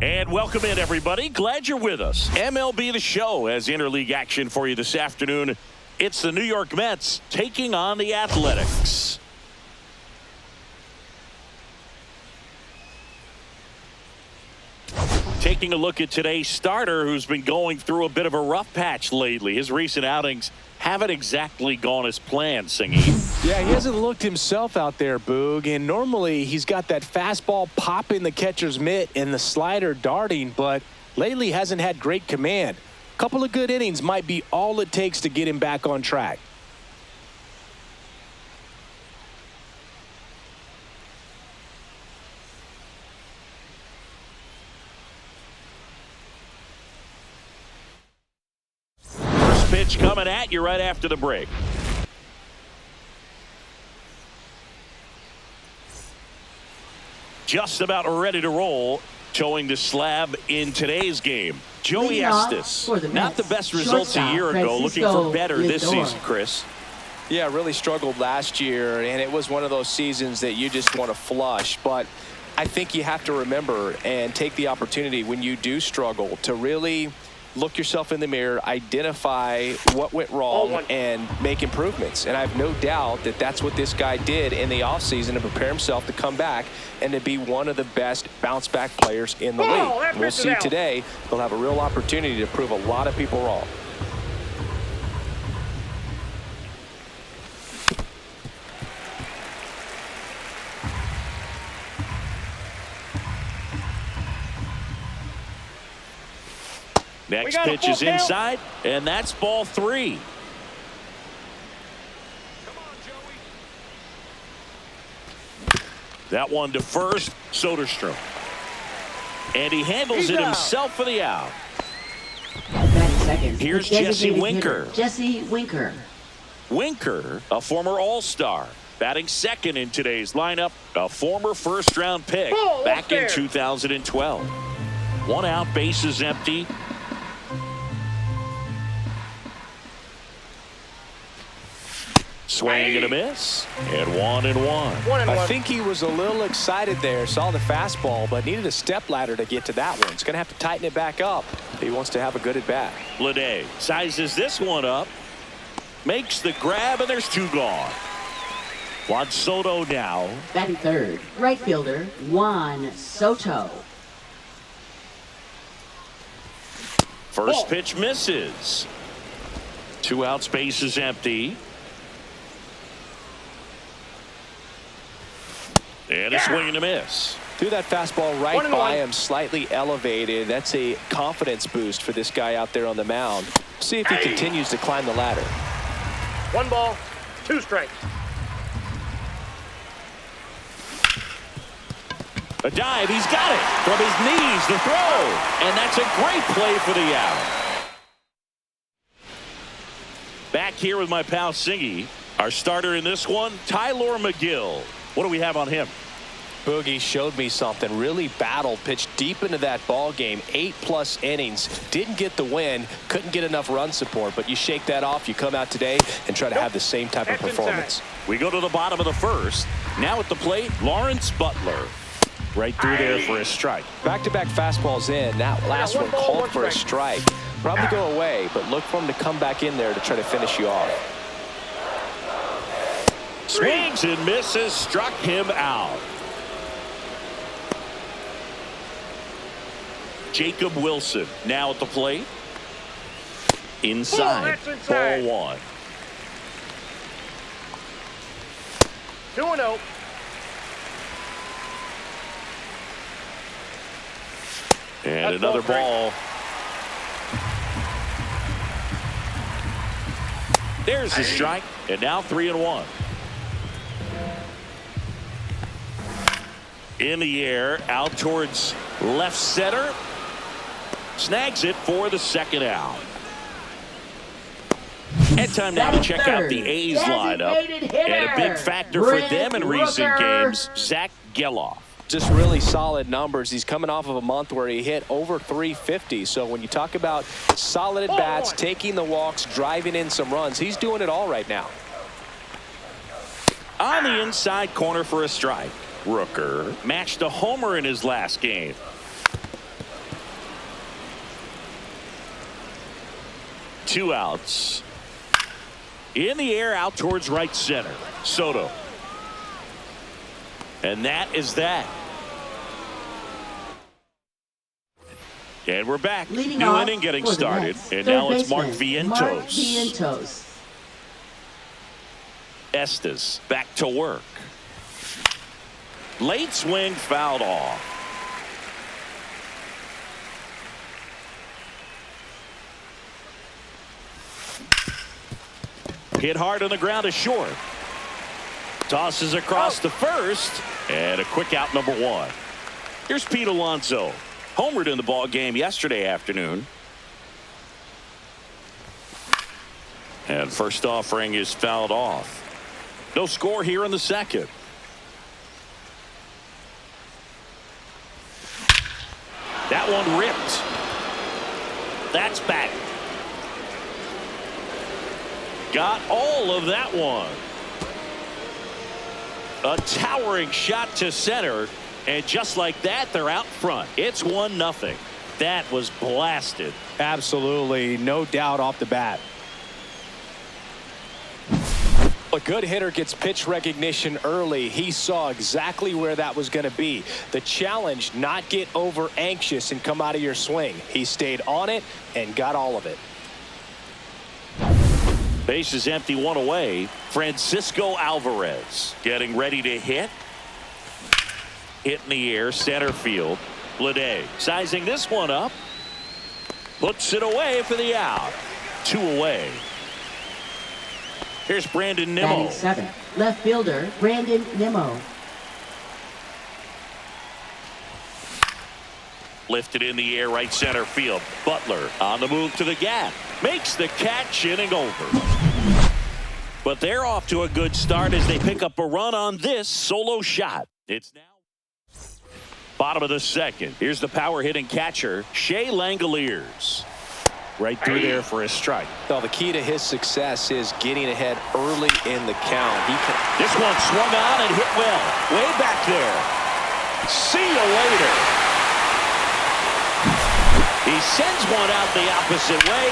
And welcome in, everybody. Glad you're with us. MLB The Show has interleague action for you this afternoon. It's the New York Mets taking on the Athletics. Taking a look at today's starter, who's been going through a bit of a rough patch lately. His recent outings haven't exactly gone as planned, Singy. Yeah, he hasn't looked himself out there, Boog. And normally he's got that fastball popping the catcher's mitt and the slider darting, but lately hasn't had great command. A couple of good innings might be all it takes to get him back on track. Pitch coming at you right after the break. Just about ready to roll, showing the slab in today's game. Joey Estes, not the best results a year ago, looking for better this season, Chris. Yeah, really struggled last year, and it was one of those seasons that you just want to flush. But I think you have to remember and take the opportunity when you do struggle to really look yourself in the mirror, identify what went wrong, and make improvements. And I have no doubt that that's what this guy did in the offseason to prepare himself to come back and to be one of the best bounce-back players in the league. We'll see today. They'll have a real opportunity to prove a lot of people wrong. Next pitch is inside, and that's ball 3. Come on, Joey. That one to first, Soderstrom. And he handles it himself for the out. Here's Jesse Winker. Jesse Winker. Winker, a former All-Star, batting second in today's lineup, a former first-round pick back in 2012. One out, bases empty. Swing and a miss, and 1-1. I think he was a little excited there, saw the fastball, but needed a step ladder to get to that one. He's going to have to tighten it back up if he wants to have a good at-bat. Lede sizes this one up, makes the grab, and there's 2 gone. Juan Soto now. Batting third, right fielder, Juan Soto. First pitch misses. 2 outs, bases empty. And a swing and a miss. Threw that fastball right by him, slightly elevated. That's a confidence boost for this guy out there on the mound. See if he continues to climb the ladder. 1 ball, 2 strikes. A dive, he's got it from his knees, the throw, and that's a great play for the out. Back here with my pal Singy, our starter in this one, Tyler McGill. What do we have on him? Boogie showed me something. Really battled, pitched deep into that ball game. 8+ innings. Didn't get the win. Couldn't get enough run support. But you shake that off. You come out today and try to have the same type of performance. We go to the bottom of the first. Now at the plate, Lawrence Butler. Right through there for a strike. Back-to-back fastballs in. That last one called for a strike. Probably go away, but look for him to come back in there to try to finish you off. Swings and misses, struck him out. Jacob Wilson now at the plate. Inside, ball 1. 2-0. And another ball. There's the strike, and now 3-1. In the air, out towards left center. Snags it for the second out. And time now to check out the A's lineup. And a big factor for them in recent games, Zach Geloff. Just really solid numbers. He's coming off of a month where he hit over 350. So when you talk about solid at-bats, taking the walks, driving in some runs, he's doing it all right now. On the inside corner for a strike. Rooker matched a homer in his last game. 2 outs. In the air out towards right center. Soto. And that is that. And we're back. Leading New off inning getting for the started. Mets, And third now it's Mark baseman, Vientos. Mark Vientos. Estes back to work. Late swing fouled off. Hit hard on the ground to short. Tosses across to first. And a quick out, number 1. Here's Pete Alonso. Homered in the ball game yesterday afternoon. And first offering is fouled off. No score here in the second. That one ripped. That's back. Got all of that one. A towering shot to center. And just like that, they're out front. It's 1-0. That was blasted. Absolutely. No doubt off the bat. A good hitter gets pitch recognition early. He saw exactly where that was going to be. The challenge, not get over anxious and come out of your swing. He stayed on it and got all of it. Base is empty, 1 away. Francisco Alvarez getting ready to hit. Hit in the air, center field. Bleday sizing this one up. Puts it away for the out. 2 away. Here's Brandon Nimmo. Batting 7th, left fielder Brandon Nimmo. Lifted in the air, right center field. Butler on the move to the gap. Makes the catch, inning over. But they're off to a good start as they pick up a run on this solo shot. It's now bottom of the second. Here's the power hitting catcher, Shea Langoliers. Right through there for a strike. Well, the key to his success is getting ahead early in the count. This one swung on and hit well. Way back there. See you later. He sends one out the opposite way,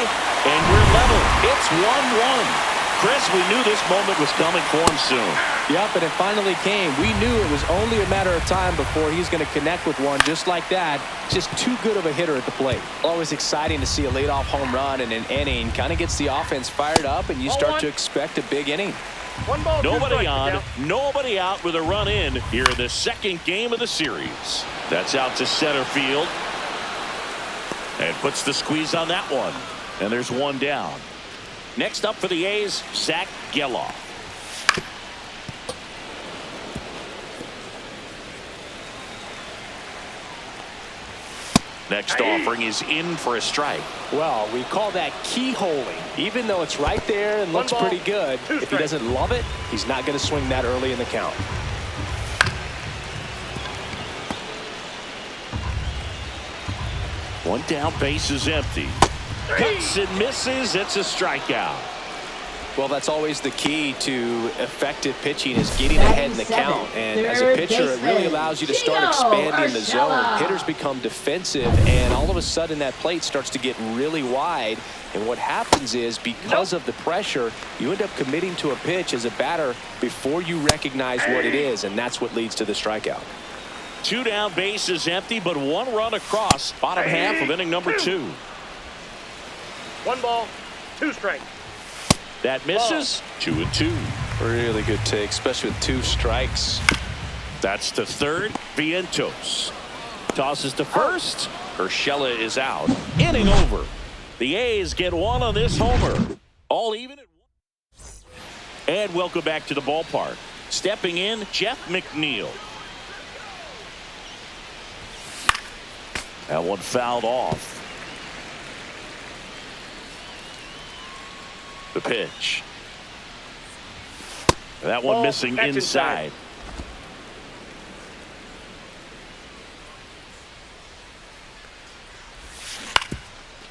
and we're level. It's 1-1. Chris, we knew this moment was coming for him soon. Yep, and it finally came. We knew it was only a matter of time before he's going to connect with one just like that. Just too good of a hitter at the plate. Always exciting to see a leadoff home run in an inning. Kind of gets the offense fired up, and you start to expect a big inning. 1 ball, 2 Nobody strikes, on, now. nobody out with a run in here in the second game of the series. That's out to center field. And puts the squeeze on that one. And there's one down. Next up for the A's, Zach Geloff. Next offering is in for a strike. Well, we call that keyholing. Even though it's right there and looks pretty good, if he doesn't love it, he's not going to swing that early in the count. One down, base is empty. Cuts and misses. It's a strikeout. Well, that's always the key to effective pitching is getting ahead in the count. And as a pitcher, it really allows you to start expanding the zone. Hitters become defensive, and all of a sudden that plate starts to get really wide. And what happens is because of the pressure, you end up committing to a pitch as a batter before you recognize what it is, and that's what leads to the strikeout. 2 down, base is empty, but 1 run across. Bottom half of inning number 2. 1 ball, 2 strikes. That misses. 2-2. Really good take, especially with 2 strikes. That's to third. Vientos tosses to first. Urshela is out. Inning over. The A's get 1 on this homer. All even at 1. And welcome back to the ballpark. Stepping in, Jeff McNeil. That one fouled off. The pitch. That one missing inside.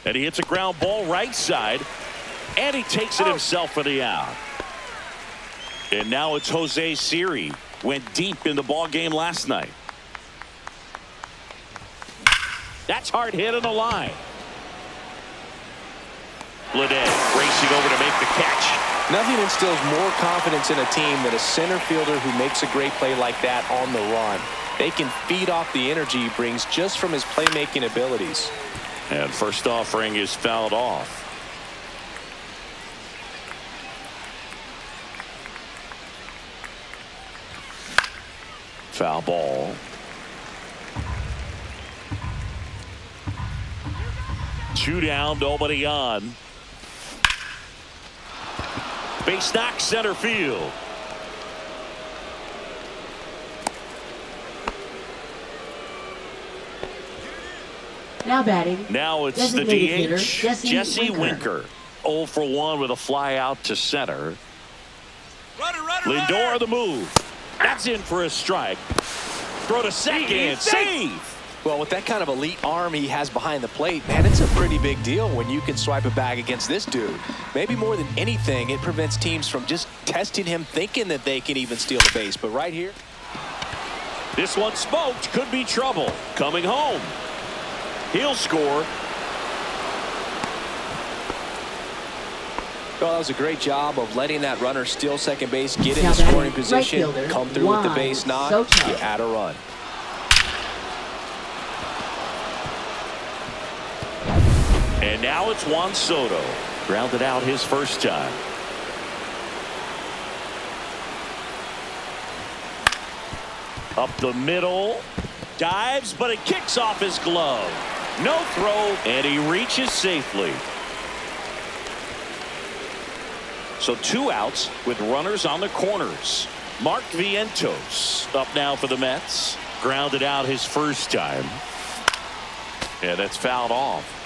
And he hits a ground ball right side. And he takes it himself for the out. And now it's Jose Siri. Went deep in the ball game last night. That's hard hit on the line. Ledee racing over to make the catch. Nothing instills more confidence in a team than a center fielder who makes a great play like that on the run. They can feed off the energy he brings just from his playmaking abilities. And first offering is fouled off. Foul ball. Two down, nobody on. Base knock, center field. Now batting. Now it's the designated hitter, DH, Jesse Winker. 0 for 1 with a fly out to center. Lindor the move. That's in for a strike. Throw to second. Save. Well, with that kind of elite arm he has behind the plate, man, it's a pretty big deal when you can swipe a bag against this dude. Maybe more than anything, it prevents teams from just testing him, thinking that they can even steal the base. But right here, This one smoked. Could be trouble. Coming home. He'll score. well, that was a great job of letting that runner steal second base, get in Now the batting, scoring right position, fielder, come through with the Juan base knock, Soto. you add a run. And now it's Juan Soto. Grounded out his first time. Up the middle. Dives, but it kicks off his glove. No throw, and he reaches safely. So 2 outs with runners on the corners. Mark Vientos up now for the Mets. Grounded out his first time. Yeah, that's fouled off.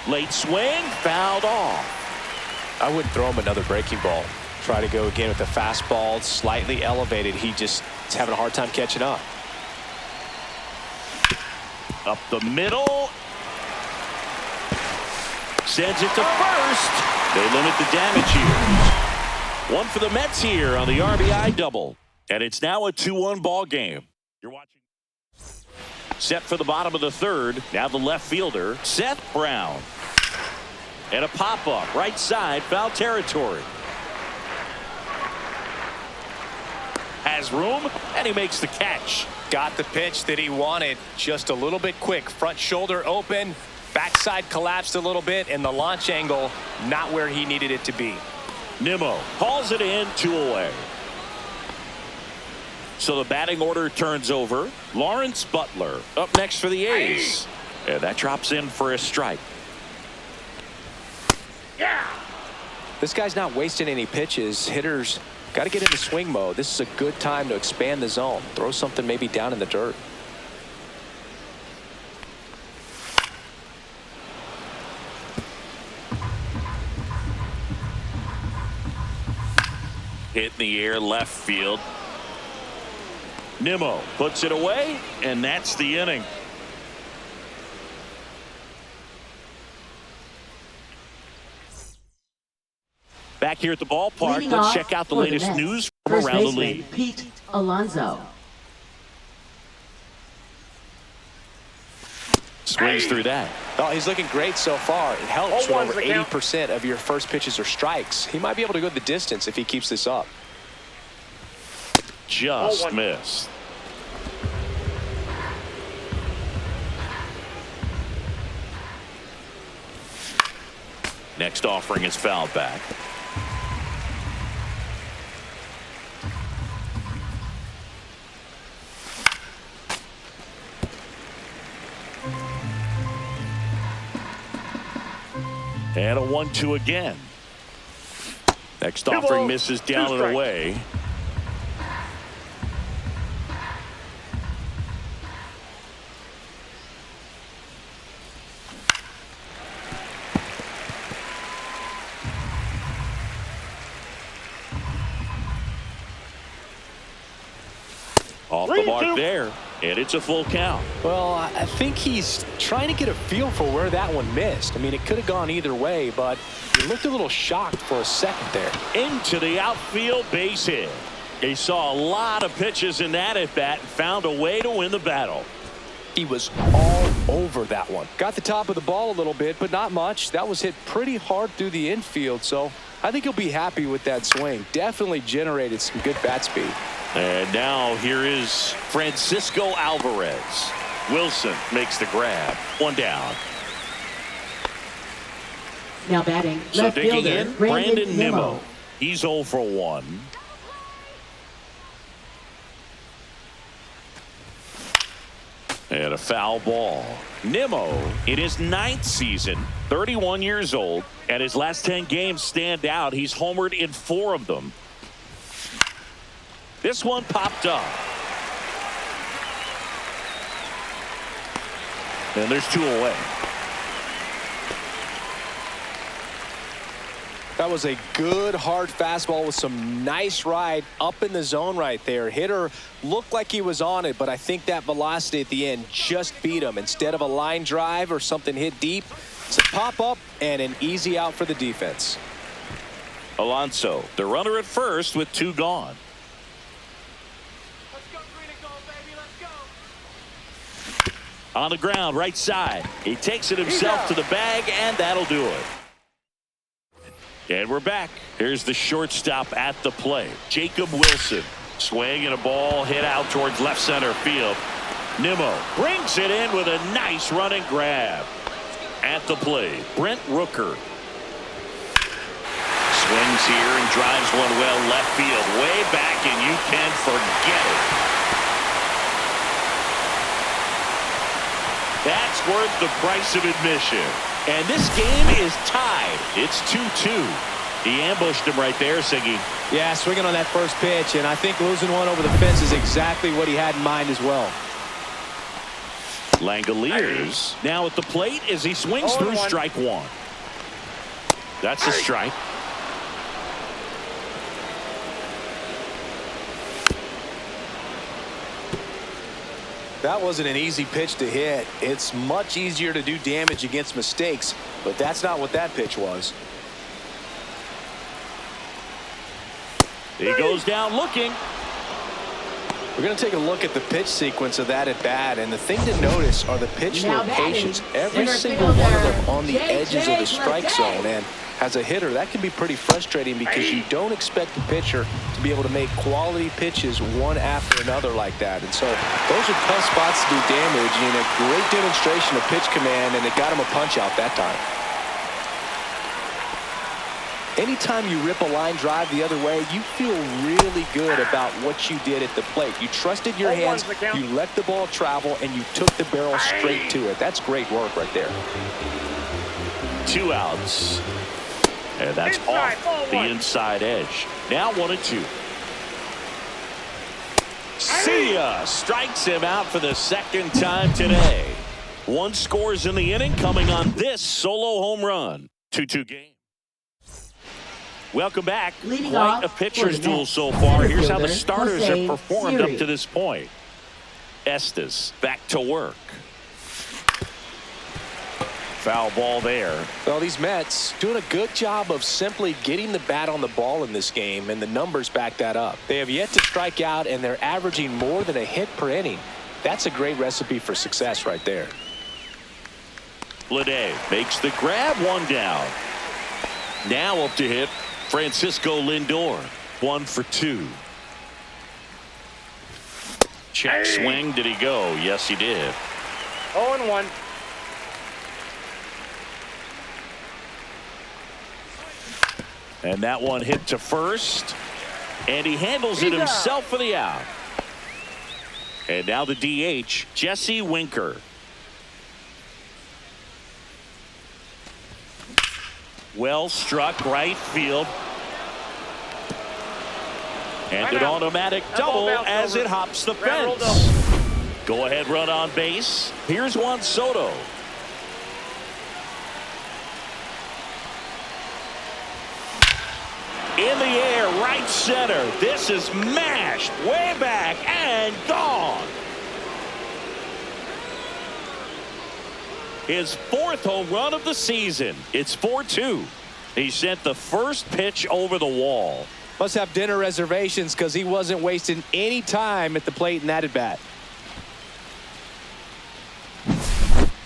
Late swing, fouled off. I wouldn't throw him another breaking ball. Try to go again with the fastball, slightly elevated. He just is having a hard time catching up. Up the middle. Sends it to first. They limit the damage here. One for the Mets here on the RBI double. And it's now a 2-1 ball game. You're watching. Set for the bottom of the third. Now the left fielder, Seth Brown. And a pop-up right side, foul territory. Has room, and he makes the catch. Got the pitch that he wanted, just a little bit quick. Front shoulder open, backside collapsed a little bit, and the launch angle not where he needed it to be. Nimmo hauls it in, 2 away. So the batting order turns over. Lawrence Butler up next for the A's. And that drops in for a strike. Yeah. This guy's not wasting any pitches. Hitters got to get into swing mode. This is a good time to expand the zone. Throw something maybe down in the dirt. Hit in the air, left field. Nimmo puts it away, and that's the inning. Back here at the ballpark, Leading let's off check out the for latest Mets, news from first around the baseman league. Pete Alonso. Swings through that. Oh, he's looking great so far. It helps when 0-1's over the count. 80% of your first pitches are strikes. He might be able to go the distance if he keeps this up. Just 0-1. missed. Next offering is fouled back. And a 1-2 again. Next offering balls, misses 2 down and strikes. away. Off the 3-2. mark there, and it's a full count. Well, I think he's trying to get a feel for where that one missed. I mean, it could have gone either way, but he looked a little shocked for a second there. Into the outfield, base hit. He saw a lot of pitches in that at bat and found a way to win the battle. He was all over that one. Got the top of the ball a little bit, but not much. That was hit pretty hard through the infield, so I think he'll be happy with that swing. Definitely generated some good bat speed. And now here is Francisco Alvarez. Wilson makes the grab. One down. Now batting, So left digging fielder, in, Brandon Nimmo. He's 0 for 1. And a foul ball. Nimmo, in his 9th season, 31 years old, and his last 10 games stand out. He's homered in 4 of them. This one popped up. And there's 2 away. That was a good hard fastball with some nice ride up in the zone right there. Hitter looked like he was on it, but I think that velocity at the end just beat him. Instead of a line drive or something hit deep, it's a pop up and an easy out for the defense. Alonso, the runner at first with 2 gone. Let's go green and gold, baby. Let's go. On the ground, right side. He takes it himself to the bag, and that'll do it. And we're back. Here's the shortstop at the plate. Jacob Wilson. Swing and a ball hit out towards left center field. Nimmo brings it in with a nice running grab. At the plate, Brent Rooker. Swings here and drives one well left field. Way back, and you can forget it. That's worth the price of admission. And this game is tied. It's 2-2. He ambushed him right there, Siggy. Yeah, swinging on that first pitch, and I think losing one over the fence is exactly what he had in mind as well. Langoliers now at the plate as he swings through strike 1. That's a strike. That wasn't an easy pitch to hit. It's much easier to do damage against mistakes, but that's not what that pitch was. He goes down looking. We're going to take a look at the pitch sequence of that at bat, and the thing to notice are the pitch Now locations. Every center single one of them fielder, on the edges of the strike zone, and as a hitter, that can be pretty frustrating because you don't expect the pitcher to be able to make quality pitches one after another like that. And so those are tough spots to do damage, and a great demonstration of pitch command, and it got him a punch out that time. Anytime you rip a line drive the other way, you feel really good about what you did at the plate. You trusted your hands, you let the ball travel, and you took the barrel straight to it. That's great work right there. 2 outs. And that's off the inside edge. Now 1-2. See ya! Strikes him out for the 2nd time today. 1 scores in the inning coming on this solo home run. 2-2 game. Welcome back. Leading Quite a off pitcher's for the duel Mets, so far. center Here's how the fielder, starters Jose have performed up Siri. to this point. Estes back to work. Foul ball there. Well, these Mets doing a good job of simply getting the bat on the ball in this game, and the numbers back that up. They have yet to strike out, and they're averaging more than a hit per inning. That's a great recipe for success right there. Lede makes the grab, 1 down. Now up to hit Francisco Lindor. 1 for 2. Check swing. Did he go? Yes, he did. 0-1. And that one hit to first. And he handles it himself for the out. And now the DH, Jesse Winker. Well struck right field. And an automatic double as it hops the fence. Go ahead run on base. Here's Juan Soto. In the air, right center. This is mashed way back and gone. His 4th home run of the season. It's 4-2. He sent the first pitch over the wall. Must have dinner reservations because he wasn't wasting any time at the plate in that at-bat.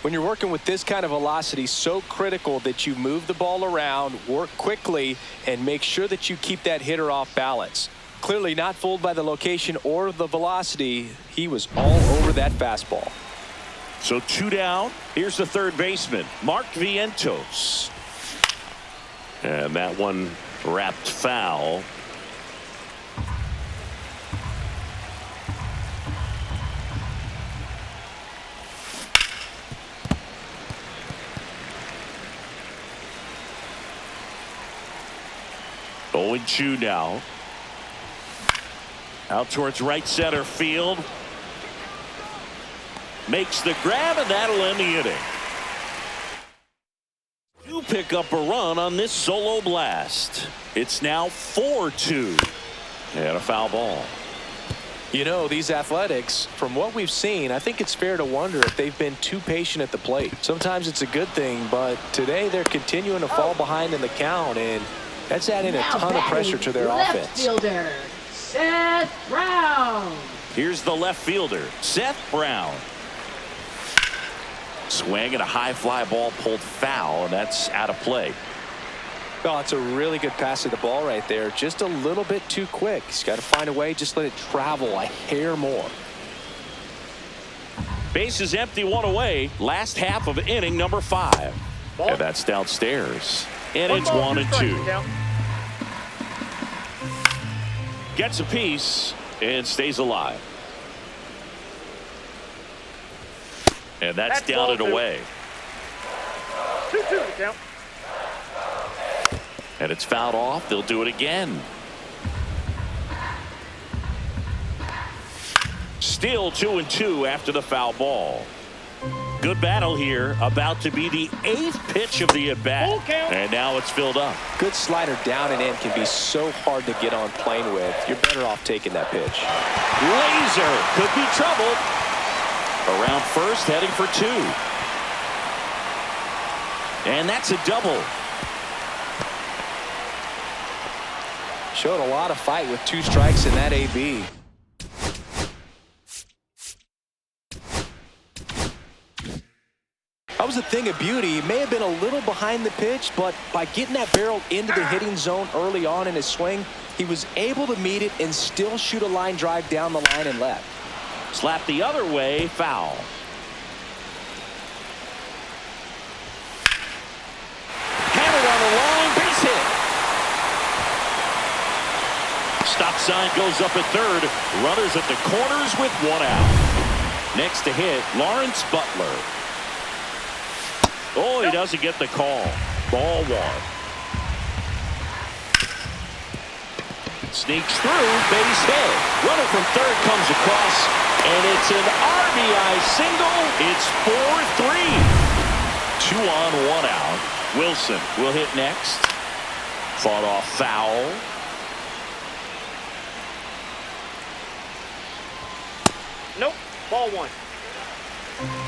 When you're working with this kind of velocity, so critical that you move the ball around, work quickly, and make sure that you keep that hitter off balance. Clearly not fooled by the location or the velocity. He was all over that fastball. So 2 down. Here's the third baseman, Mark Vientos. And that one wrapped foul. Oh, and 2 now. Out towards right center field. Makes the grab, and that'll end the inning. You pick up a run on this solo blast. It's now 4-2. And a foul ball. You know, these Athletics, from what we've seen, I think it's fair to wonder if they've been too patient at the plate. Sometimes it's a good thing, but today they're continuing to fall behind in the count, and that's adding a ton of pressure to their left offense. Fielder, Seth Brown. Here's the left fielder, Seth Brown. Swing and a high fly ball pulled foul, and that's out of play. Oh, it's a really good pass to the ball right there. Just a little bit too quick. He's got to find a way, just let it travel a hair more. Base is empty, 1 away. Last half of inning number 5. Ball. And that's downstairs. And it's 1 1 ball, 2 and 2. strikes, count. Gets a piece and stays alive. And that's down ball and 2. away. 2-2 count. And it's fouled off. They'll do it again. Still 2 and 2 after the foul ball. Good battle here. About to be the 8th pitch of the at-bat. Full count. And now it's filled up. Good slider down and in can be so hard to get on plane with. You're better off taking that pitch. Laser could be trouble. Around first, heading for 2. And that's a double. Showed a lot of fight with 2 strikes in that AB. That was a thing of beauty. He may have been a little behind the pitch, but by getting that barrel into the hitting zone early on in his swing, he was able to meet it and still shoot a line drive down the line and left. Slap the other way, foul. Hammered on the line, base hit. Stop sign goes up at third. Runners at the corners with 1 out. Next to hit, Lawrence Butler. Oh, he doesn't get the call. Ball 1. Sneaks through, base hit. Runner from third comes across, and it's an RBI single. It's 4-3. 2 on, 1 out. Wilson will hit next. Fought off foul. Nope. Ball 1.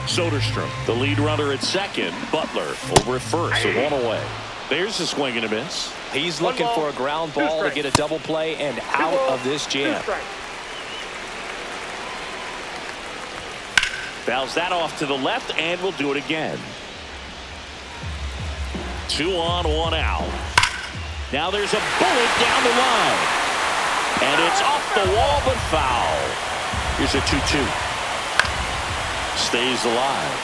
Soderstrom, the lead runner at second. Butler over at first, so 1 away. There's a swing and a miss. He's 1 looking ball, for a ground 2 ball to strikes. get a double play and 2 out balls, of this 2 jam. strikes. Fouls that off to the left, and we'll do it again. 2 on, 1 out. Now there's a bullet down the line. And it's off the wall, but foul. Here's a 2-2. Stays alive.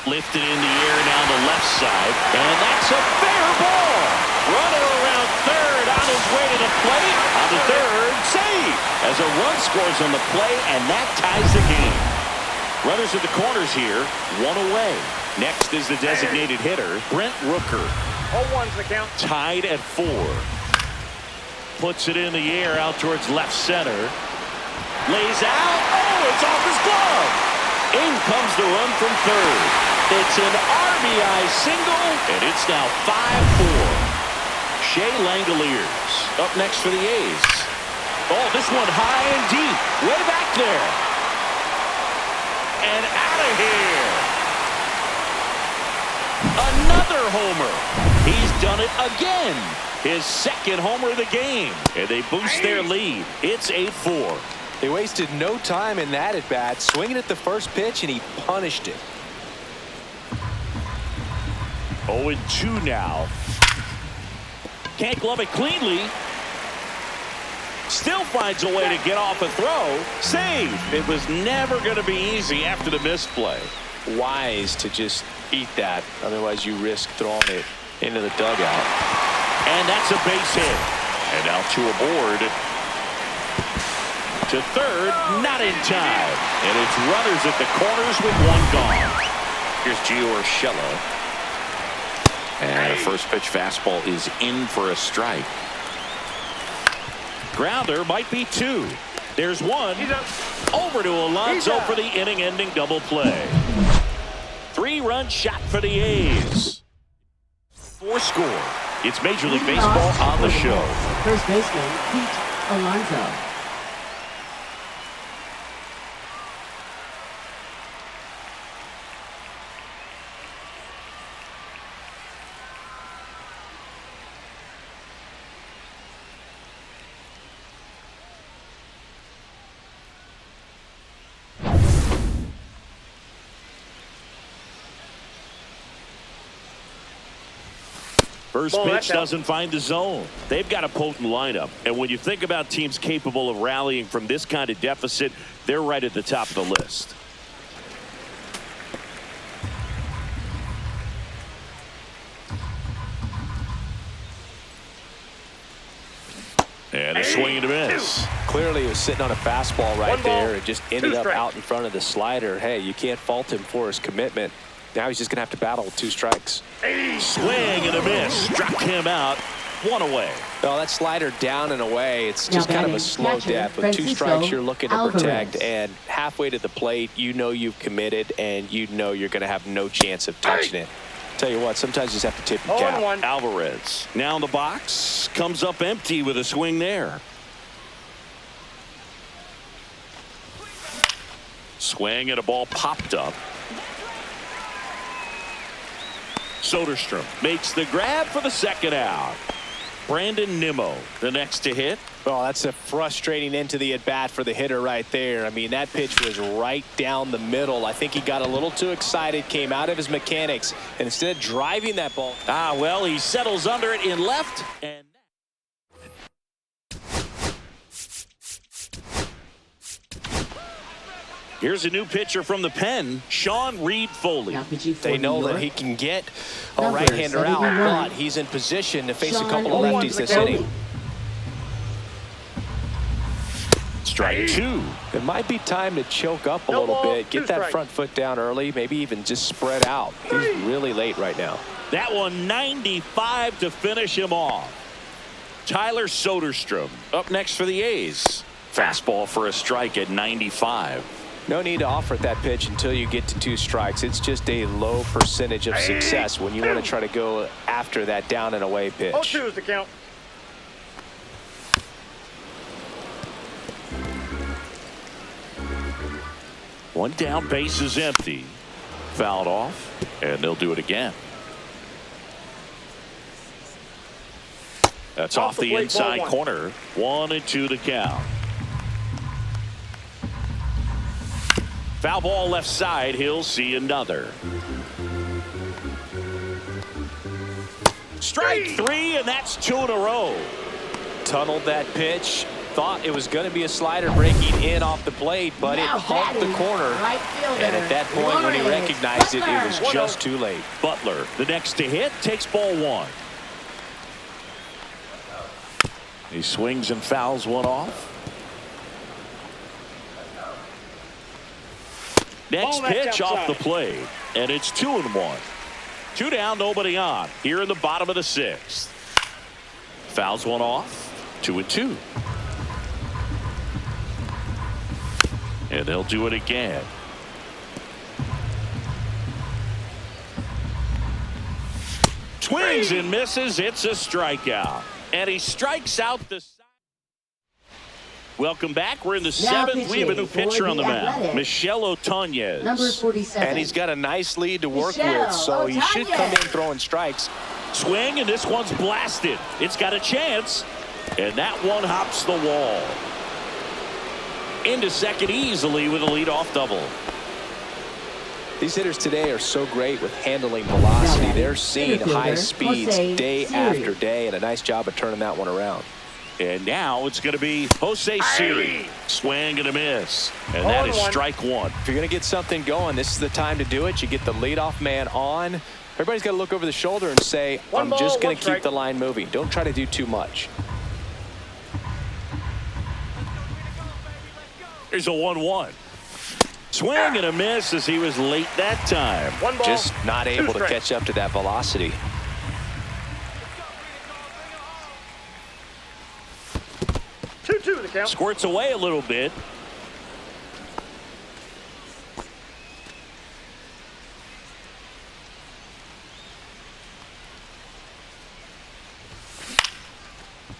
Lifted in the air down the left side. And that's a fair ball. Runner around third on his way to the plate. On the third, save. As a run scores on the play, and that ties the game. Runners at the corners here, 1 away. Next is the designated hitter, Brent Rooker. All 1's the count. Tied at 4. Puts it in the air out towards left center. Lays out. Oh, it's off his glove. In comes the run from third. It's an RBI single, and it's now 5-4. Shea Langoliers up next for the A's. Oh, this one high and deep. Way back there. And out of here. Another homer. He's done it again. His second homer of the game. And they boost their lead. It's 8-4. They wasted no time in that at-bat, swinging at the first pitch, and he punished it. 0-2 now. Can't glove it cleanly. Still finds a way to get off a throw. Save. It was never going to be easy after the misplay. Wise to just eat that. Otherwise, you risk throwing it into the dugout. And that's a base hit. And now two aboard. To third, not in time. And it's runners at the corners with one gone. Here's Gio Urshela. And a first pitch fastball is in for a strike. Grounder might be two. There's one. Over to Alonso for the inning-ending double play. 3-run shot for the A's. 4 score. It's Major League Baseball on the show. First baseman, Pete Alonso. First pitch doesn't find the zone. They've got a potent lineup. And when you think about teams capable of rallying from this kind of deficit, they're right at the top of the list. And a swing and a miss. Clearly, he was sitting on a fastball right there and just ended up out in front of the slider. Hey, you can't fault him for his commitment. Now he's just going to have to battle with 2 strikes. Swing and a miss. Struck him out. 1 away. No, that slider down and away. It's just kind of a slow death. With 2 strikes, you're looking to protect. And halfway to the plate, you know you've committed, and you know you're going to have no chance of touching it. Tell you what, sometimes you just have to tip your cap. Alvarez now in the box. Comes up empty with a swing there. Swing and a ball popped up. Soderstrom makes the grab for the second out. Brandon Nimmo the next to hit. Oh, that's a frustrating end to the at-bat for the hitter right there. I mean, that pitch was right down the middle. I think he got a little too excited, came out of his mechanics, and instead of driving that ball. Well, he settles under it in left. And here's a new pitcher from the pen, Sean Reed Foley. They know that he can get a right-hander out, but he's in position to face a couple of lefties this inning. Strike 2. It might be time to choke up a little bit, get that front foot down early, maybe even just spread out. He's really late right now. That one 95 to finish him off. Tyler Soderstrom up next for the A's. Fastball for a strike at 95. No need to offer that pitch until you get to 2 strikes. It's just a low percentage of success when you want to try to go after that down and away pitch. 0-2 is the count. One down, base is empty. Fouled off, and they'll do it again. That's off the inside corner. 1-2 to count. Foul ball left side. He'll see another. Strike 3, and that's 2 in a row. Tunneled that pitch. Thought it was going to be a slider breaking in off the plate, but it humped the corner. And at that point, when he recognized it, it was just too late. Butler, the next to hit, takes ball 1. He swings and fouls one off. Next pitch off the plate, and it's 2-1. 2 down, nobody on. Here in the bottom of the 6th. Fouls one off. 2-2. And they'll do it again. Swings and misses. It's a strikeout. And he strikes out the Welcome back. We're in the Now 7th. We have a new pitching pitcher for on the the mound, Athletics. Michelle Otonez. Number 47. And he's got a nice lead to work Michelle with, so he should come in Otonez. throwing strikes. Swing, and this one's blasted. It's got a chance, and that one hops the wall. Into second easily with a leadoff double. These hitters today are so great with handling velocity. Now, They're seeing center high fielder, speeds Jose day Siri. after day, and a nice job of turning that one around. And now it's going to be Jose Siri. Swing and a miss. And that is strike one. If you're going to get something going, this is the time to do it. You get the leadoff man on. Everybody's got to look over the shoulder and say, I'm just going to keep the line moving. Don't try to do too much. Here's a 1-1. Swing and a miss as he was late that time. Just not able to catch up to that velocity. Two, the count. Squirts away a little bit.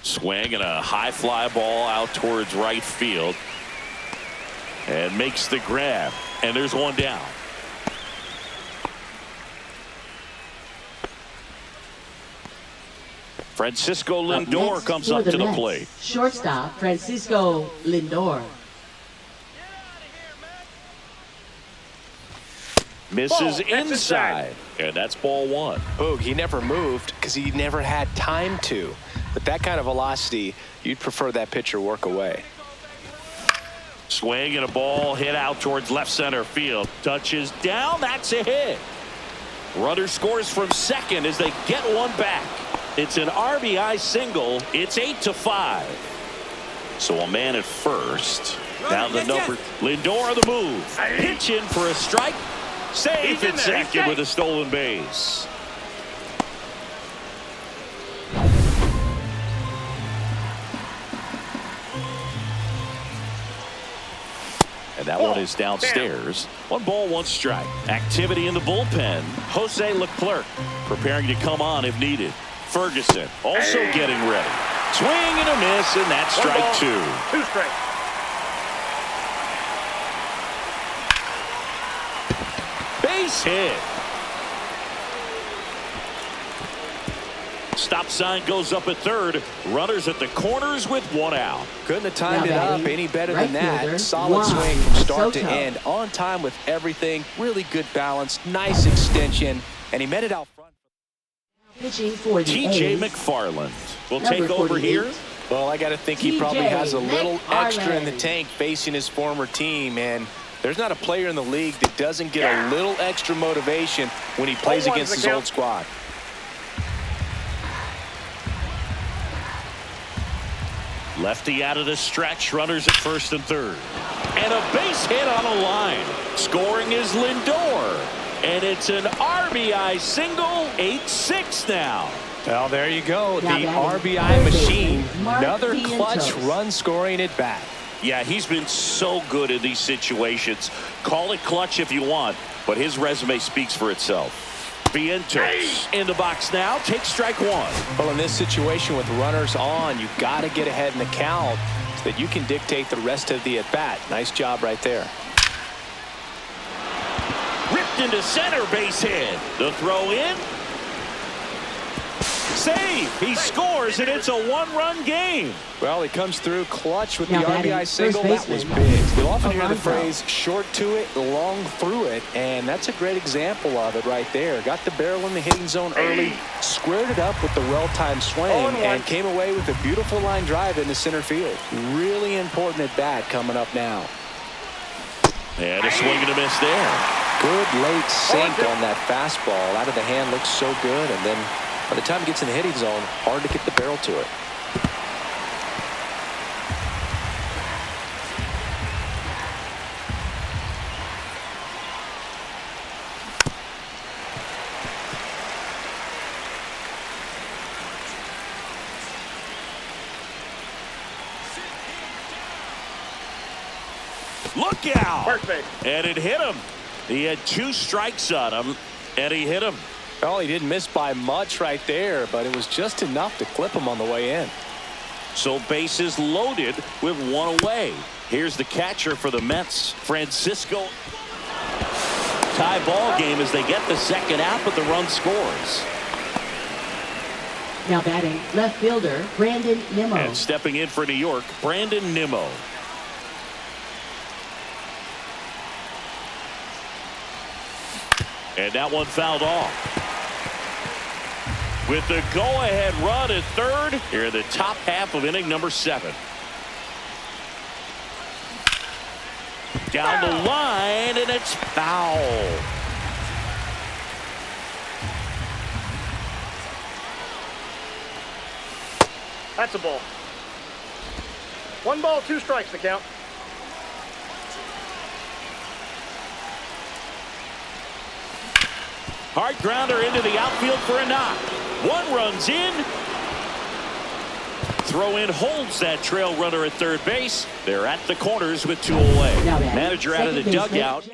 Swing and a high fly ball out towards right field. And makes the grab. And there's one down. Francisco Lindor comes up to the plate. Shortstop Francisco Lindor. Misses Ball, that's inside. And that's ball one. Boog, he never moved because he never had time to. With that kind of velocity, you'd prefer that pitcher work away. Swing and a ball hit out towards left center field. Touches down. That's a hit. Runner scores from second as they get one back. It's an RBI single. It's 8-5. So a man at first. Down the number. Lindor on the move. Pitch in for a strike. Safe at second with a stolen base. And that one is downstairs. 1 ball, 1 strike. Activity in the bullpen. Jose Leclerc preparing to come on if needed. Ferguson also getting ready. Swing and a miss, and that's strike 2. 2 strikes. Base hit. Stop sign goes up at third. Runners at the corners with 1 out. Couldn't have timed it Now up batting, any better right than that. fielder, Solid Juan swing from start to Soto. end. On time with everything. Really good balance. Nice extension. And he met it out front. Pitching for the TJ A's. McFarland will Number take over 48. here. Well, I got to think he probably TJ has a little extra in the McFarland. tank facing his former team. And there's not a player in the league that doesn't get a little extra motivation when he plays 0-1's against the his count. old squad. Lefty out of the stretch. Runners at first and third. And a base hit on a line. Scoring is Lindor. And it's an RBI single. 8-6 now. Well, there you go. Now The batting, RBI third machine. baseman, Mark Another clutch Vientos. run scoring at bat. Yeah, he's been so good in these situations. Call it clutch if you want, but his resume speaks for itself. Vientos in the box now. Take strike 1. Well, in this situation with runners on, you've got to get ahead in the count so that you can dictate the rest of the at-bat. Nice job right there. Ripped into center, base hit. The throw in. Save. He scores, and it's a 1-run game. Well, he comes through clutch with Now the batting, RBI first single. That was baseman, big. You'll often hear the Alonso. phrase short to it, long through it, and that's a great example of it right there. Got the barrel in the hitting zone early, squared it up with the well-timed swing, 0-1. and came away with a beautiful line drive into center field. Really important at bat coming up now. And a swing and a miss there. Good late sink on that fastball. Out of the hand, looks so good, and then by the time it gets in the hitting zone, hard to get the barrel to it. Look out. First base. And it hit him. He had 2 strikes on him, and he hit him. Well, he didn't miss by much right there, but it was just enough to clip him on the way in. So bases loaded with one away. Here's the catcher for the Mets, Francisco. Tie ball game as they get the second out, but the run scores. Now batting, left fielder, Brandon Nimmo. And stepping in for New York, Brandon Nimmo. And that one fouled off. With the go-ahead run at third, here in the top half of inning number 7. Down the line, and it's foul. That's a ball. 1 ball, 2 strikes, the count. Hard grounder into the outfield for a knock. 1 runs in. Throw in holds that trail runner at third base. They're at the corners with 2 away. Manager out of the dugout.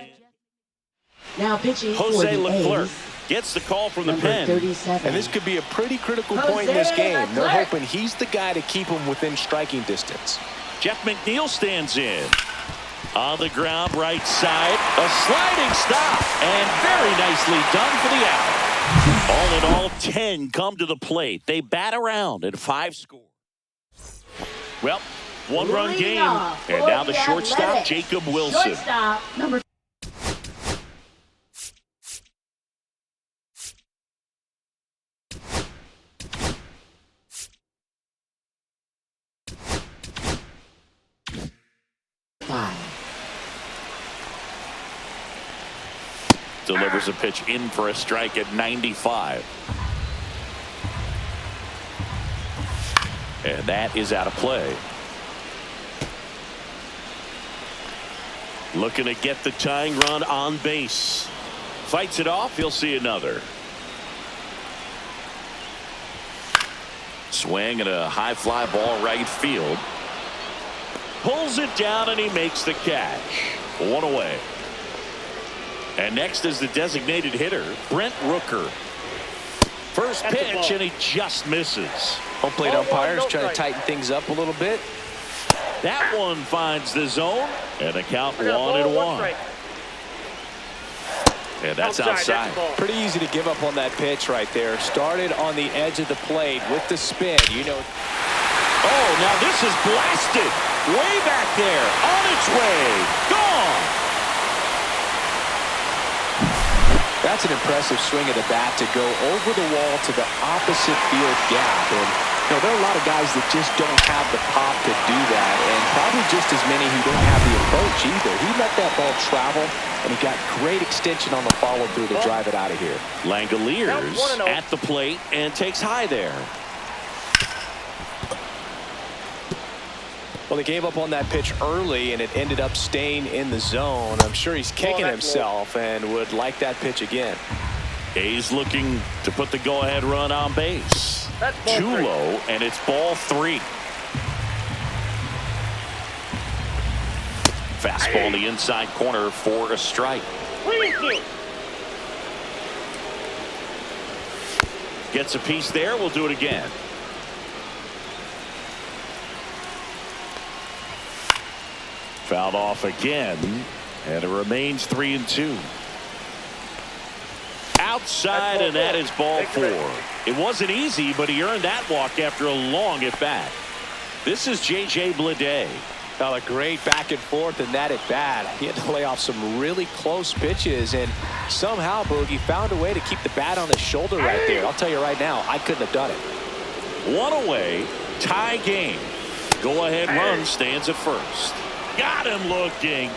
Now pitching for Jose the Leclerc A's, gets the call from the number pen. 37. And this could be a pretty critical point in this Jose game. They're Leclerc. hoping he's the guy to keep them within striking distance. Jeff McNeil stands in. On the ground, right side. A sliding stop. And very nicely done for the out. All in all, 10 come to the plate. They bat around at 5 score. Well, 1-run Leading game. off And for now the shortstop, Athletics, Jacob Wilson. Shortstop, number 5. Delivers a pitch in for a strike at 95. And that is out of play. Looking to get the tying run on base. Fights it off. He'll see another. Swing and a high fly ball right field. Pulls it down and he makes the catch. 1 away. And next is the designated hitter, Brent Rooker. First That's a pitch ball. and he just misses. Home plate Ball one, umpires no trying to strike. tighten things up a little bit. That one finds the zone and the count I got a 1 ball, and 1 1. strike. And that's That's outside. a ball. Pretty easy to give up on that pitch right there. Started on the edge of the plate with the spin. You know. Oh, now this is blasted. Way back there. On its way. Gone. That's an impressive swing of the bat to go over the wall to the opposite field gap. And you know, there are a lot of guys that just don't have the pop to do that, and probably just as many who don't have the approach either. He let that ball travel, and he got great extension on the follow-through to drive it out of here. Langoliers Now 1-0. at the plate and takes high there. Well, they gave up on that pitch early, and it ended up staying in the zone. I'm sure he's kicking that's himself and would like that pitch again. A's looking to put the go-ahead run on base. That's ball 2 3. low, and it's ball 3. Fastball in the inside corner for a strike. 3-2. Gets a piece there. We'll do it again. Fouled off again, and it remains 3-2. Outside, and that is ball 4. It wasn't easy, but he earned that walk after a long at bat. This is J.J. Bleday. Now a great back and forth in that at bat. He had to lay off some really close pitches, and somehow Boogie found a way to keep the bat on his shoulder right there. I'll tell you right now, I couldn't have done it. 1 away, tie game. Go-ahead run stands at first. Got him looking.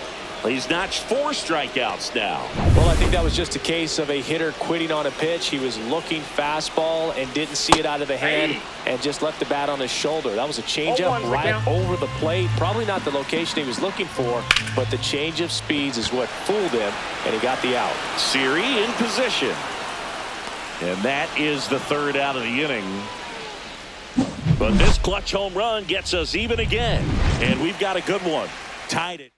He's notched 4 strikeouts now. Well, I think that was just a case of a hitter quitting on a pitch. He was looking fastball and didn't see it out of the hand and just left the bat on his shoulder. That was a changeup 0-1's right the count. over the plate. Probably not the location he was looking for, but the change of speeds is what fooled him, and he got the out. Siri in position. And that is the 3rd out of the inning. But this clutch home run gets us even again. And we've got a good one. Tied it.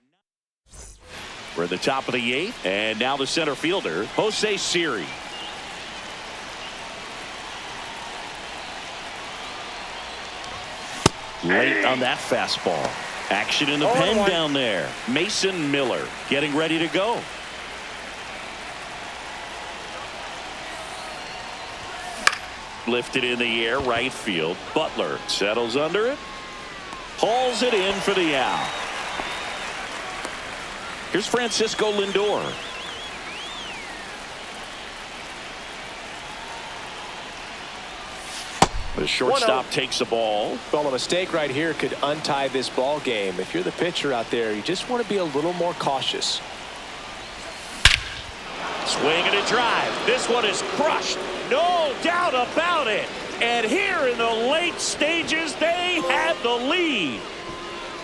We're at the top of the 8th. And now the center fielder, Jose Siri. Late on that fastball. Action in the pen down there. Mason Miller getting ready to go. Lifted in the air, right field. Butler settles under it. Hauls it in for the out. Here's Francisco Lindor. The shortstop takes the ball. Well, a mistake right here could untie this ball game. If you're the pitcher out there, you just want to be a little more cautious. Swing and a drive. This one is crushed. No doubt about it. And here in the late stages, they have the lead.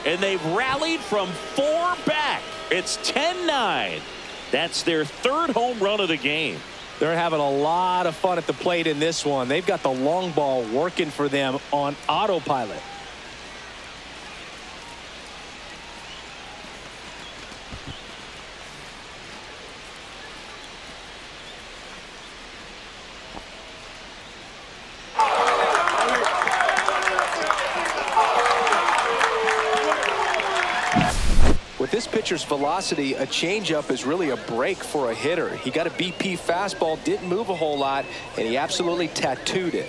And they've rallied from 4 back. It's 10-9. That's their 3rd home run of the game. They're having a lot of fun at the plate in this one. They've got the long ball working for them on autopilot. With this pitcher's velocity, a changeup is really a break for a hitter. He got a BP fastball, didn't move a whole lot, and he absolutely tattooed it.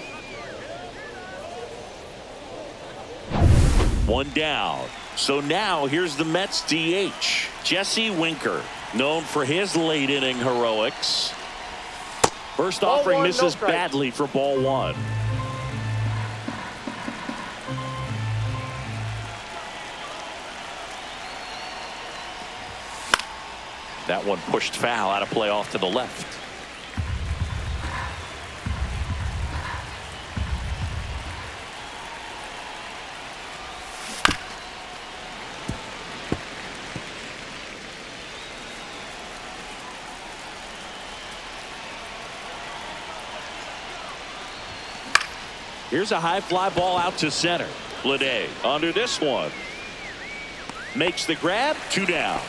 1 down. So now here's the Mets DH, Jesse Winker, known for his late inning heroics. First offering misses badly for ball 1. That one pushed foul, out of play off to the left. Here's a high fly ball out to center. Bleday under this one. Makes the grab. 2 down.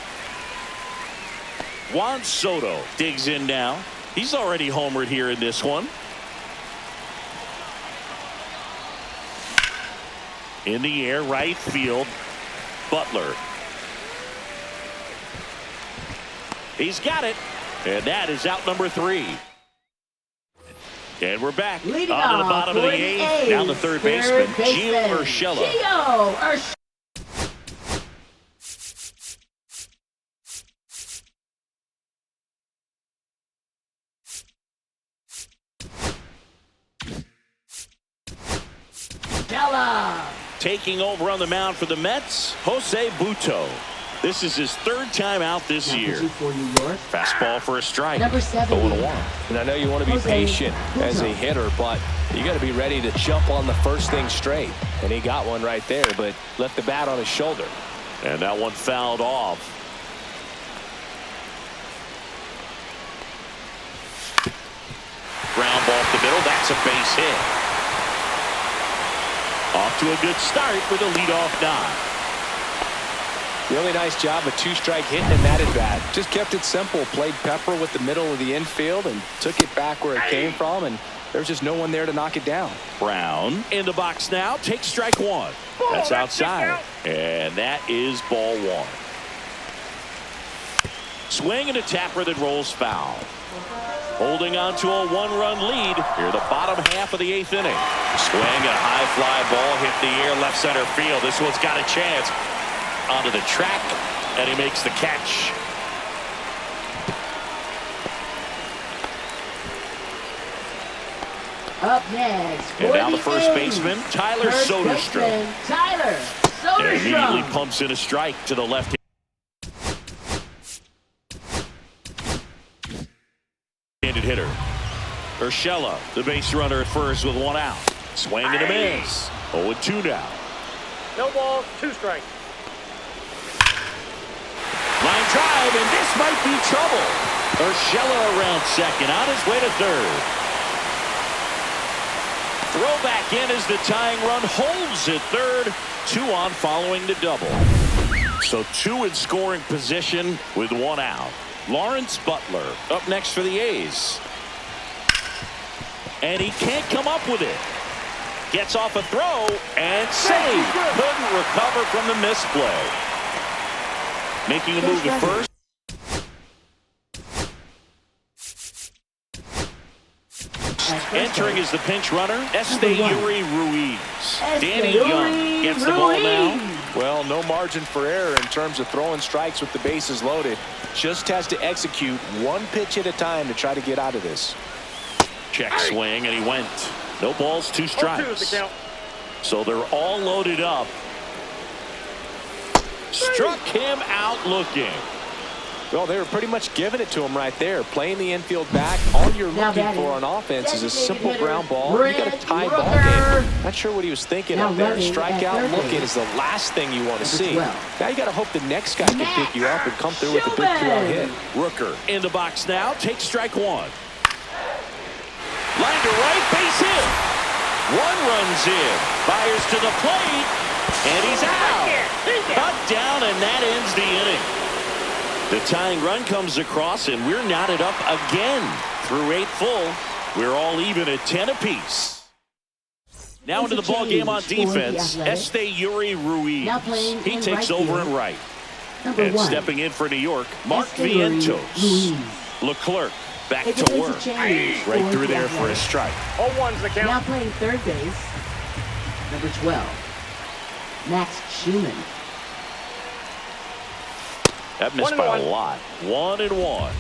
Juan Soto digs in now. He's already homered here in this one. In the air, right field. Butler. He's got it. And that is out number 3. And we're back. Leading on to the off bottom of the 8th. Down the third baseman, Gio Urshela. Taking over on the mound for the Mets, Jose Butto. This is his 3rd time out this year. Fastball for a strike. Number 7. 0-1. And I know you want to be patient as a hitter, but you got to be ready to jump on the first thing straight. And he got one right there, but left the bat on his shoulder. And that one fouled off. Ground ball up the middle. That's a base hit. Off to a good start with a leadoff knock. Really nice job, a 2-strike hitting in that at bat. Just kept it simple, played pepper with the middle of the infield and took it back where it came from, and there's just no one there to knock it down. Brown in the box now, takes strike 1. That's outside, and that is ball 1. Swing and a tapper that rolls foul. Holding on to a 1-run lead here, the bottom half of the 8th inning. Swing and a high fly ball hit the air, left center field. This one's got a chance. Onto the track, and he makes the catch. Up next, and now the first baseman, Tyler Soderstrom. And immediately pumps in a strike to the left. Handed hitter. Urshela, the base runner at first with 1 out. Swing and a miss. 0-2 now. No ball, 2 strikes. Line drive, and this might be trouble. Urshela around second, on his way to 3rd. Throw back in as the tying run holds at 3rd. 2 on following the double. So 2 in scoring position with 1 out. Lawrence Butler up next for the A's. And he can't come up with it. Gets off a throw and saved. Couldn't recover from the misplay. Making a move to first. Entering as the pinch runner, Yuri Ruiz. Danny Young gets the ball now. Well, no margin for error in terms of throwing strikes with the bases loaded. Just has to execute one pitch at a time to try to get out of this. Check swing, and he went. No balls, 2 strikes. So they're all loaded up. Struck him out looking. Well, they were pretty much giving it to him right there. Playing the infield back. All you're looking for on offense is a simple ground ball. You got a tie ball game. Not sure what he was thinking up there. Strikeout looking is the last thing you want to see. Now you got to hope the next guy can pick you up and come through with a big 2-out hit. Rooker in the box now. Takes strike 1. Line to right, base hit. 1 runs in. Fires to the plate. And he's out. Cut down, and that ends the inning. The tying run comes across, and we're knotted up again. Through 8 full, we're all even at 10 apiece. Now into the ball game on defense, Yuri Ruiz. He takes over in right. And stepping in for New York, Mark Vientos. Leclerc back to work. Right through there for a strike. 0-1's the count. Now playing third base, number 12, Max Schumann. That missed by a lot. 1-1.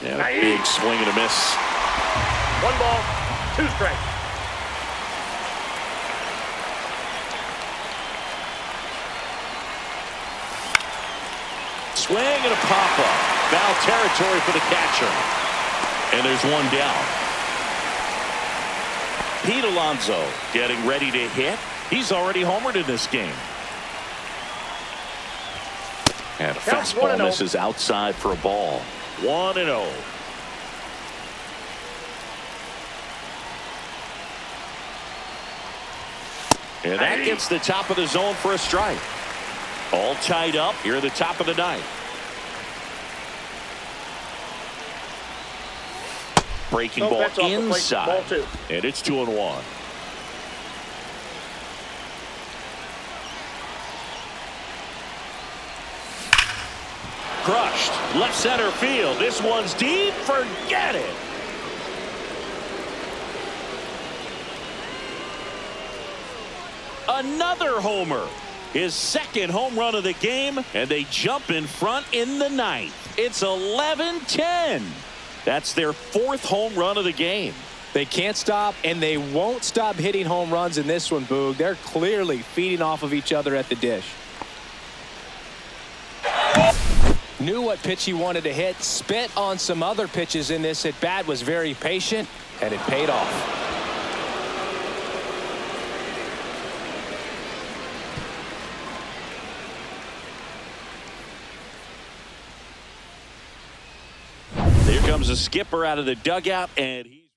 And a big swing and a miss. 1 ball, 2 strikes. Swing and a pop-up. Foul territory for the catcher. And there's 1 down. Pete Alonso getting ready to hit. He's already homered in this game. And a fastball misses outside for a ball. 1-0. And that gets the top of the zone for a strike. All tied up here at the top of the 9th. Breaking ball inside. And it's 2-1. Crushed. Left center field. This one's deep. Forget it. Another homer. His 2nd home run of the game. And they jump in front in the 9th. It's 11-10. That's their 4th home run of the game. They can't stop, and they won't stop hitting home runs in this one, Boog. They're clearly feeding off of each other at the dish. Knew what pitch he wanted to hit. Spit on some other pitches in this at bat. Was very patient, and it paid off. Comes a skipper out of the dugout, and he's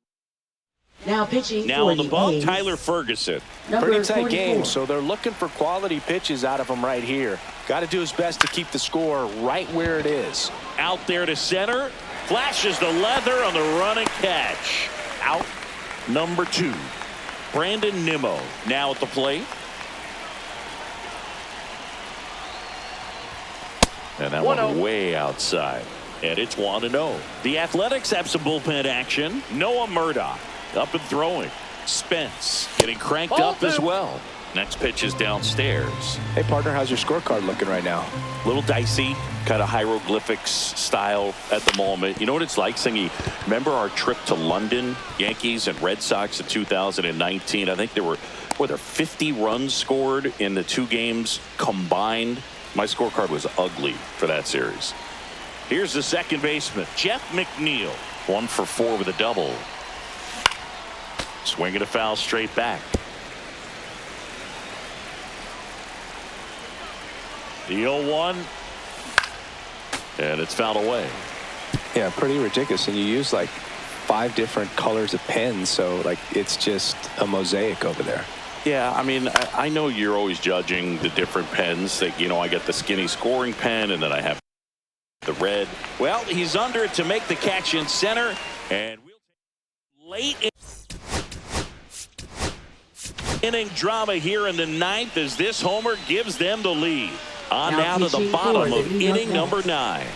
now pitching. Now on the bump, Tyler Ferguson. Pretty tight game, so they're looking for quality pitches out of him right here. Got to do his best to keep the score right where it is. Out there to center, flashes the leather on the run and catch. Out number 2. Brandon Nimmo now at the plate. And that one way outside. And it's 1-0. The Athletics have some bullpen action. Noah Murdoch up and throwing. Spence getting cranked up as well. Next pitch is downstairs. Hey, partner, how's your scorecard looking right now? Little dicey, kind of hieroglyphics style at the moment. You know what it's like, Singy? Remember our trip to London, Yankees and Red Sox in 2019? I think there were 50 runs scored in the 2 games combined. My scorecard was ugly for that series. Here's the second baseman, Jeff McNeil. 1 for 4 with a double. Swinging a foul straight back. The 0-1. And it's fouled away. Yeah, pretty ridiculous. And you use like 5 different colors of pens. So like it's just a mosaic over there. Yeah, I mean, I know you're always judging the different pens. That, you know, I get the skinny scoring pen, and then I have The red, well, he's under it to make the catch in center, and we'll late inning drama here in the ninth as this homer gives them the lead. On now to the bottom of inning number 9.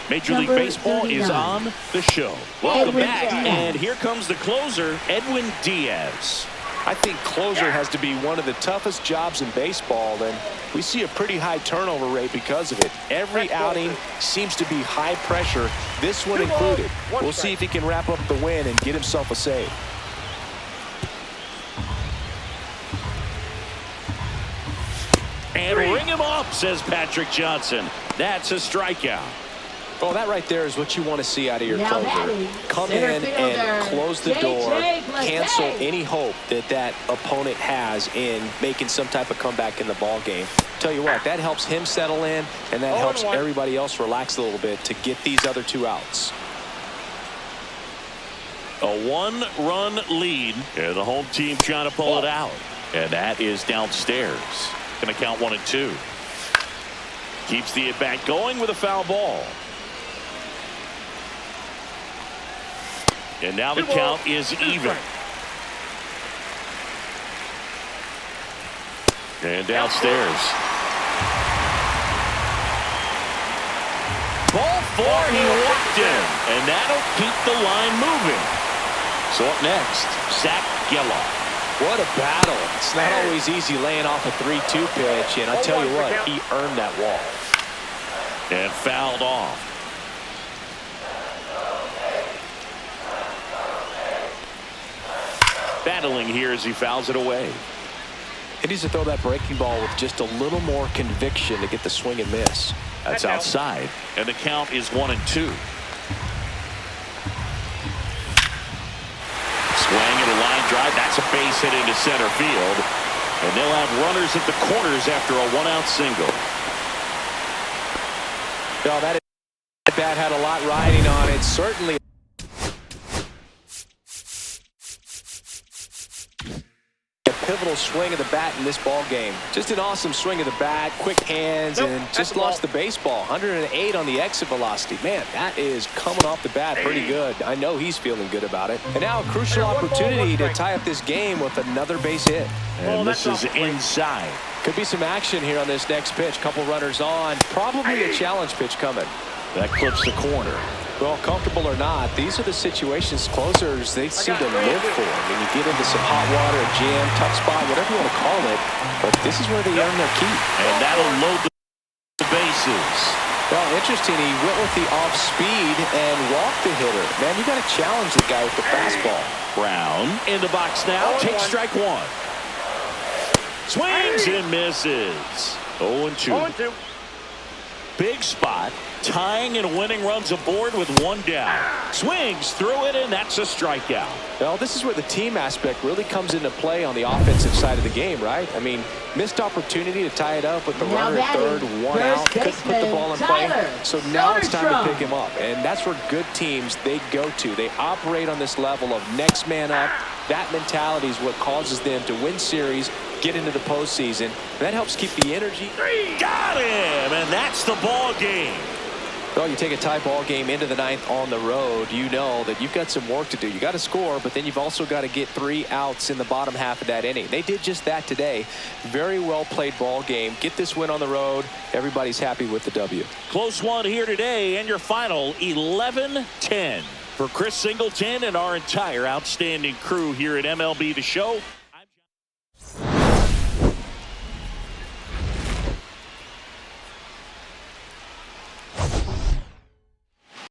Major League Baseball is on the show. Welcome back, and here comes the closer, Edwin Diaz. I think closer has to be one of the toughest jobs in baseball, and we see a pretty high turnover rate because of it. Every outing seems to be high pressure, this one included. We'll see if he can wrap up the win and get himself a save. And ring him up, says Patrick Johnson. That's a strikeout. Well, that right there is what you want to see out of your closer. Come in and close the door, cancel any hope that that opponent has in making some type of comeback in the ball game. Tell you what, that helps him settle in, and that helps everybody else relax a little bit to get these other 2 outs. A 1-run lead, and the home team trying to pull it out. And that is downstairs. Going to count 1 and 2. Keeps the at-bat going with a foul ball. And now the count is even. And downstairs. Ball 4, he walked in. And that'll keep the line moving. So up next, Zach Geloff. What a battle. It's not always easy laying off a 3-2 pitch, and I tell you what, he earned that walk. And fouled off. Battling here as he fouls it away. He needs to throw that breaking ball with just a little more conviction to get the swing and miss. That's outside, and the count is 1 and 2. Swing and a line drive. That's a base hit into center field, and they'll have runners at the corners after a 1-out single. No, that bat had a lot riding on it. Certainly pivotal swing of the bat in this ball game. Just an awesome swing of the bat, quick hands, and just lost the baseball. 108 on the exit velocity. Man, that is coming off the bat pretty good. I know he's feeling good about it. And now a crucial opportunity to tie up this game with another base hit. And this is inside. Could be some action here on this next pitch. Couple runners on. Probably a challenge pitch coming. That clips the corner. Well, comfortable or not, these are the situations closers they seem to live for. When you get into some hot water, a jam, tough spot, whatever you want to call it, but this is where they earn their keep. And that'll load the bases. Well, interesting, he went with the off speed and walked the hitter. Man, you got to challenge the guy with the fastball. Brown in the box now, takes strike 1. Swings and misses. 0-2. Big spot. Tying and winning runs aboard with 1 down. Swings through it, and that's a strikeout. Well, this is where the team aspect really comes into play on the offensive side of the game, right? I mean, missed opportunity to tie it up with the runner at third, 1 out, couldn't put the ball in play. So now it's time to pick him up, and that's where good teams, they go to. They operate on this level of next man up. That mentality is what causes them to win series, get into the postseason. That helps keep the energy. Got him, and that's the ball game. Well, you take a tie ball game into the 9th on the road, you know that you've got some work to do. You got to score, but then you've also got to get 3 outs in the bottom half of that inning. They did just that today. Very well played ball game. Get this win on the road. Everybody's happy with the W. Close one here today, and your final 11-10. For Chris Singleton and our entire outstanding crew here at MLB The Show,